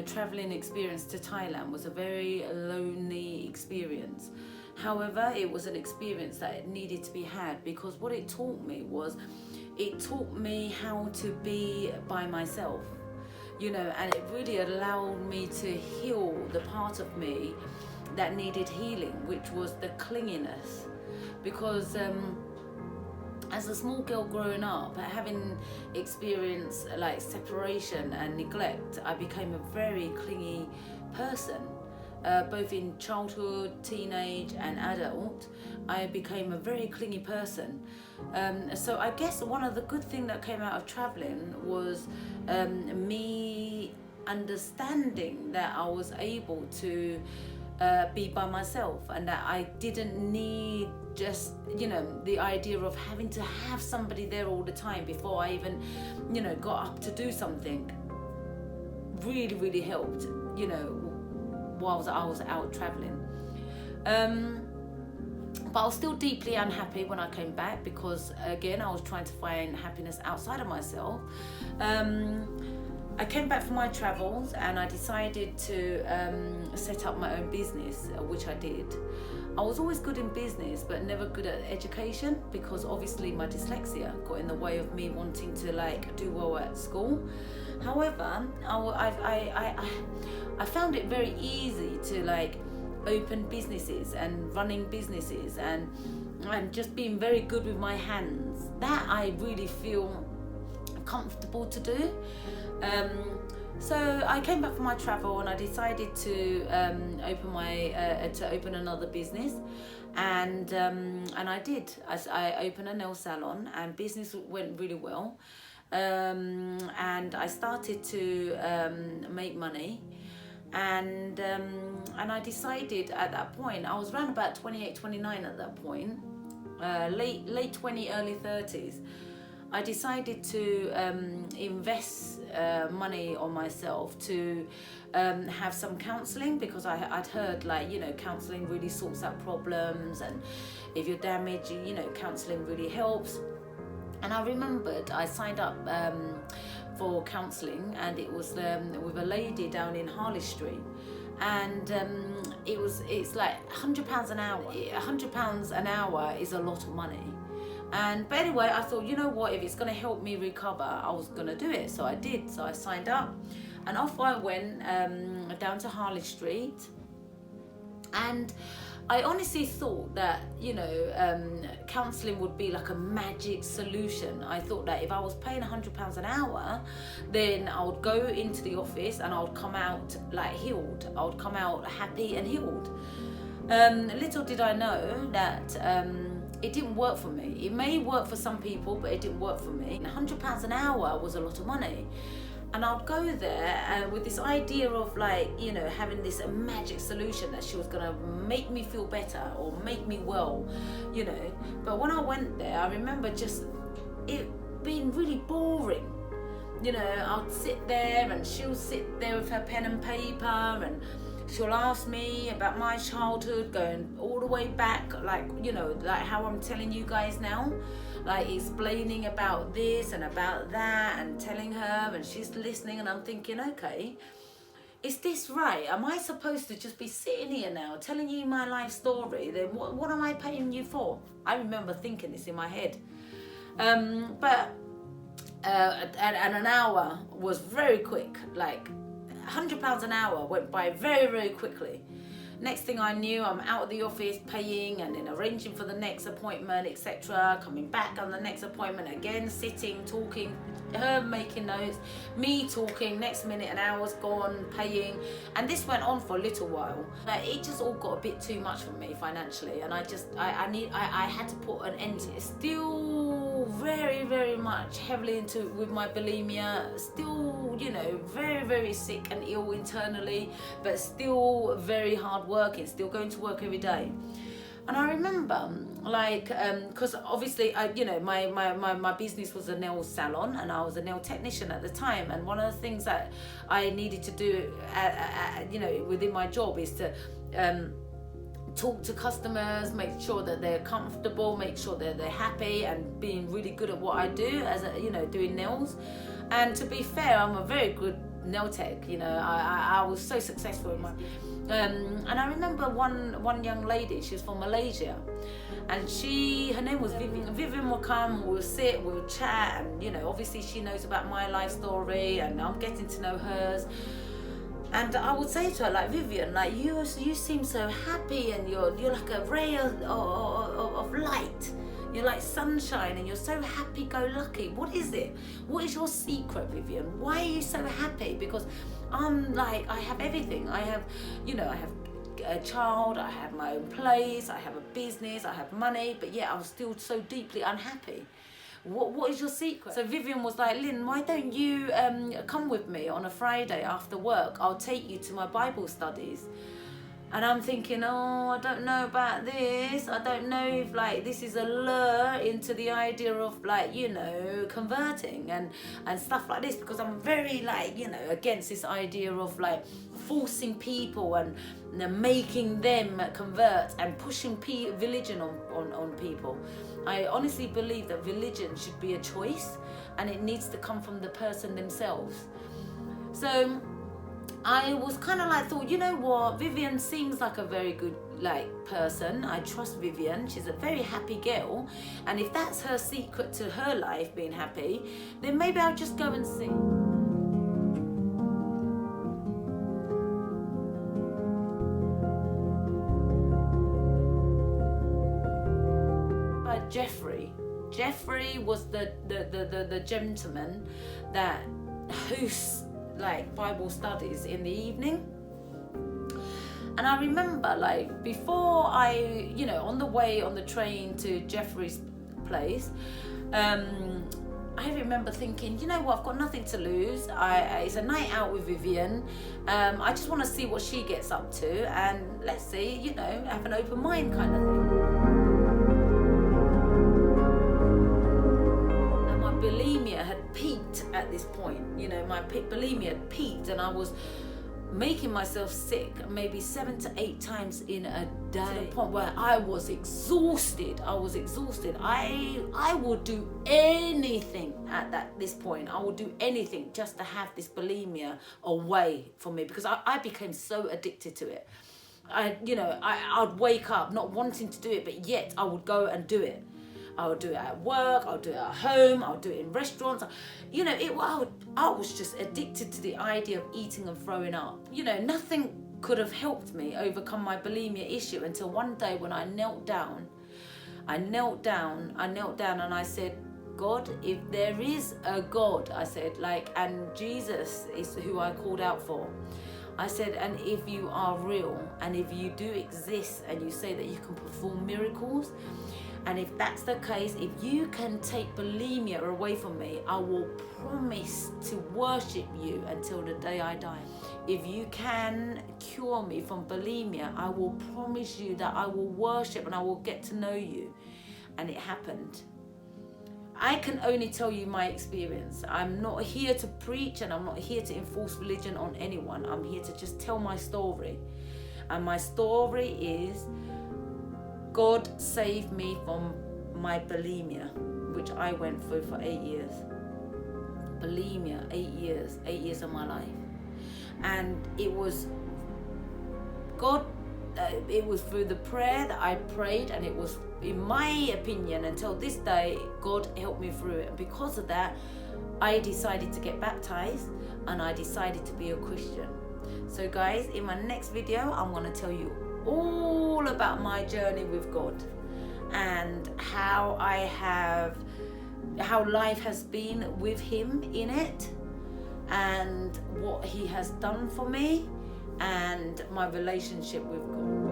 traveling experience to Thailand was a very lonely experience. However, it was an experience that needed to be had, because what it taught me how to be by myself, and it really allowed me to heal the part of me that needed healing, which was the clinginess. Because as a small girl growing up, having experienced like separation and neglect, I became a very clingy person. Both in childhood, teenage and adult, I became a very clingy person. So I guess one of the good things that came out of traveling was me understanding that I was able to be by myself, and that I didn't need just the idea of having to have somebody there all the time before I even got up to do something. Really helped while I was out traveling. But I was still deeply unhappy when I came back, because again I was trying to find happiness outside of myself. I came back from my travels and I decided to set up my own business, which I did. I was always good in business but never good at education, because obviously my dyslexia got in the way of me wanting to do well at school. However, I found it very easy to open businesses and running businesses and just being very good with my hands. That I really feel comfortable to do. So I came back from my travel and I decided to open another business, and I did. I opened a nail salon and business went really well, and I started to make money, and I decided at that point, I was around about 28, 29 at that point, late 20, early 30s. I decided to invest money on myself to have some counselling, because I'd heard counselling really sorts out problems, and if you're damaged, counselling really helps. And I remembered I signed up for counselling, and it was with a lady down in Harley Street, and it's like £100 an hour. £100 an hour is a lot of money. But anyway, I thought, you know what, if it's going to help me recover, I was going to do it. So I did. So I signed up and off I went down to Harley Street. And I honestly thought that, counselling would be like a magic solution. I thought that if I was paying £100 an hour, then I would go into the office and I would come out healed. I would come out happy and healed. Little did I know that it didn't work for me. It may work for some people, but it didn't work for me. £100 an hour was a lot of money. And I'd go there with this idea of having this magic solution that she was gonna make me feel better or make me well, But when I went there, I remember just it being really boring. I'd sit there and she'll sit there with her pen and paper, and she'll ask me about my childhood, going all the way back, like how I'm telling you guys now, explaining about this and about that and telling her, and she's listening, and I'm thinking, okay, is this right? Am I supposed to just be sitting here now telling you my life story? Then what am I paying you for? I remember thinking this in my head. But an hour was very quick. £100 an hour went by very, very quickly. Next thing I knew, I'm out of the office paying and then arranging for the next appointment, etc. Coming back on the next appointment again, sitting, talking, her making notes, me talking. Next minute, an hour's gone, paying, and this went on for a little while. It just all got a bit too much for me financially, and I had to put an end to it. Still very, very much heavily into with my bulimia. Still, very, very sick and ill internally, but still very hard working, still going to work every day. And I remember, because obviously, my business was a nail salon, and I was a nail technician at the time. And one of the things that I needed to do, within my job, is to talk to customers, make sure that they're comfortable, make sure that they're happy, and being really good at what I do, as doing nails. And to be fair, I'm a very good nail tech. You know, I was so successful in my and I remember one young lady, she was from Malaysia, and her name was Vivian. Vivian will come, we'll sit, we'll chat, and you know, obviously she knows about my life story and I'm getting to know hers. And I would say to her, like, Vivian, like, you seem so happy, and you're like a ray of light. You're like sunshine, and you're so happy-go-lucky. What is it? What is your secret, Vivian? Why are you so happy? Because I'm like, I have everything. I have a child, I have my own place, I have a business, I have money, but yet I'm still so deeply unhappy. What is your secret? So Vivian was like, Lynn, why don't you come with me on a Friday after work? I'll take you to my Bible studies. And I'm thinking, oh, I don't know about this. I don't know if like this is a lure into the idea of like, you know, converting and stuff like this, because I'm very like, you know, against this idea of like forcing people and making them convert and pushing religion on people. I honestly believe that religion should be a choice, and it needs to come from the person themselves. So I was kind of like, thought, you know what, Vivian seems like a very good like person. I trust Vivian. She's a very happy girl, and if that's her secret to her life, being happy, then maybe I'll just go and see. Jeffrey was the gentleman that hosts like Bible studies in the evening. And I remember like before I, you know, on the way on the train to Jeffrey's place, I remember thinking, you know what, I've got nothing to lose. It's a night out with Vivian. I just want to see what she gets up to, and let's see, you know, have an open mind kind of thing. And my bulimia had peaked at this point. You know, my bulimia had peaked, and I was making myself sick maybe 7 to 8 times in a day, to the point where I was exhausted. I would do anything at this point. I would do anything just to have this bulimia away from me, because I became so addicted to it. I'd wake up not wanting to do it, but yet I would go and do it. I would do it at work, I would do it at home, I would do it in restaurants. You know, I was just addicted to the idea of eating and throwing up. You know, nothing could have helped me overcome my bulimia issue until one day when I knelt down and I said, God, if there is a God, I said, and Jesus is who I called out for. I said, and if you are real, and if you do exist, and you say that you can perform miracles, and if that's the case, if you can take bulimia away from me, I will promise to worship you until the day I die. If you can cure me from bulimia, I will promise you that I will worship and I will get to know you. And it happened. I can only tell you my experience. I'm not here to preach, and I'm not here to enforce religion on anyone. I'm here to just tell my story. And my story is, God saved me from my bulimia, which I went through for 8 years. Bulimia, 8 years of my life. And it was God, it was through the prayer that I prayed, and it was, in my opinion, until this day, God helped me through it. And because of that, I decided to get baptized, and I decided to be a Christian. So guys, in my next video, I'm going to tell you all about my journey with God, and how life has been with Him in it, and what He has done for me, and my relationship with God.